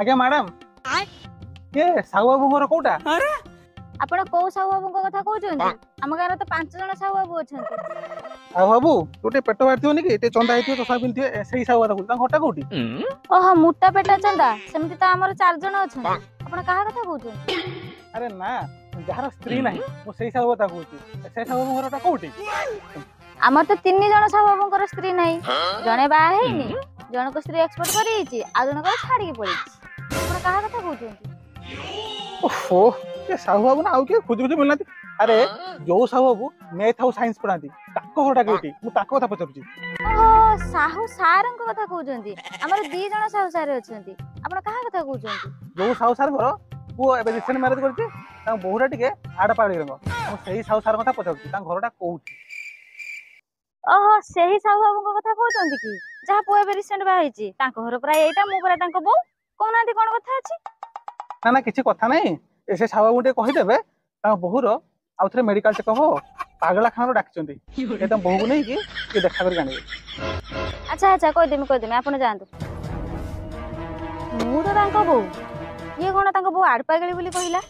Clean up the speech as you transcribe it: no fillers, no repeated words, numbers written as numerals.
ଆଜ୍ଞା ମ୍ୟାଡାମ କିଏ ସାହୁ ବାବୁଙ୍କର କୋଉଟା? ଆପଣ କୋଉ ସାହୁ ବାବୁଙ୍କ କଥା କହୁଛନ୍ତି? ଆମ ଗାଁରେ ତ 5 ଜଣ ସାହୁ ବାବୁ ଅଛନ୍ତି। ସାହୁ ବାବୁ ଗୋଟେ ପେଟ ବାହାରିଥିବନି କି ଟିକେ ଚନ୍ଦା ହେଇଥିବ ଚଷମା ପିନ୍ଧିଥିବେ ସେଇ ସାହୁ କଥା କହୁଛି। ତାଙ୍କ ଘରଟା କୋଉଠି? ଓହୋ ମୋଟା ପେଟା ଚନ୍ଦା, ସେମିତି ତ ଆମର 4 ଜଣ ଅଛନ୍ତି। ଆପଣ କାହା କଥା କହୁଛନ୍ତି? ଆରେ ନା, ଯାହାର ସ୍ତ୍ରୀ ନାହିଁ ମୁଁ ସେଇ ସାହୁ କଥା କହୁଛି। ସେଇ ସାହୁ ବାବୁଙ୍କ ଘରଟା କୋଉଠି? ଆମର ତ 3 ଜଣ ସାହୁ ବାବୁଙ୍କର ସ୍ତ୍ରୀ ନାହିଁ। ଜଣେ ବାହା ହେଇନି, ଜଣଙ୍କ ସ୍ତ୍ରୀ ଏକ୍ସପୋର୍ଟ କରିଯାଇଛି, ଆଉ ଜଣଙ୍କର ଛାଡିକି ପଳେଇଛି। ଆପଣ କାହା କଥା କହୁଛନ୍ତି? ଓହୋ, ଏ ସାହୁ ବାବୁ ନା ଆଉ କିଏ ଖୋଜି ମିଳୁନାହାନ୍ତି। ଆରେ ଯୋଉ ସାହୁ ବାବୁ ମ୍ୟାଥ ଆଉ ସାଇନ୍ସ ପଢାନ୍ତି ତାଙ୍କ ଘରଟା କୋଉଠି? ମୁଁ ତାଙ୍କ କଥା ପଚାରୁଛି। ଓହୋ, ସାହୁ ସାରଙ୍କ କଥା କହୁଛନ୍ତି। ଆମର 2 ଜଣ ସାହୁ ସାର ଅଛନ୍ତି। ଆପଣ କାହା କଥା କହୁଛନ୍ତି? ଯୋଉ ସାହୁ ସାରଙ୍କର ପୁଅ ଏବେ ରିସେଣ୍ଟ ମ୍ୟାରେଜ କରିଛି, ତାଙ୍କ ବୋହୁଟା ଟିକେ ଆଡପାଳି ରଙ୍ଗ। ମୁଁ ସେଇ ସାହୁ ସାର କଥା ପଚାରୁଛି, ତାଙ୍କ ଘରଟା କୋଉଠି? ଓହୋ, ସେହି ସାହୁ ବାବୁଙ୍କ କଥା କହୁଛନ୍ତି କି, ଯାହା ପୁଅ ଏବେ ରିସେଣ୍ଟ ବାହା ହେଇଛି? ତାଙ୍କ ଘର ପୁରା ଏଇଟା, ମୁଁ ପୁରା ତାଙ୍କ ବୋଉ। କହୁନାହାନ୍ତି କଣ କଥା ଅଛି? ନା ନା କିଛି କଥା ନାହିଁ। ସେ ସାହୁ ବାବୁଙ୍କୁ ଟିକେ କହିଦେବେ ତାଙ୍କ ବୋହୁର ଆଉ ଥରେ ମେଡିକାଲ ଚେକଅପ ହବ। ପାଗଳା ଖାନାରୁ ଡାକିଛନ୍ତି, ସେ ତାଙ୍କ ବୋହୁକୁ ନେଇକି ଟିକେ ଦେଖା କରିକି ଆଣିବେ। ଆଚ୍ଛା କହିଦେମି, ଆପଣ ଯାଆନ୍ତୁ। ମୁଁ ତ ତାଙ୍କ ବୋଉ, ଇଏ କଣ ତାଙ୍କ ବୋଉ ଆଡପାଗଳି ବୋଲି କହିଲା?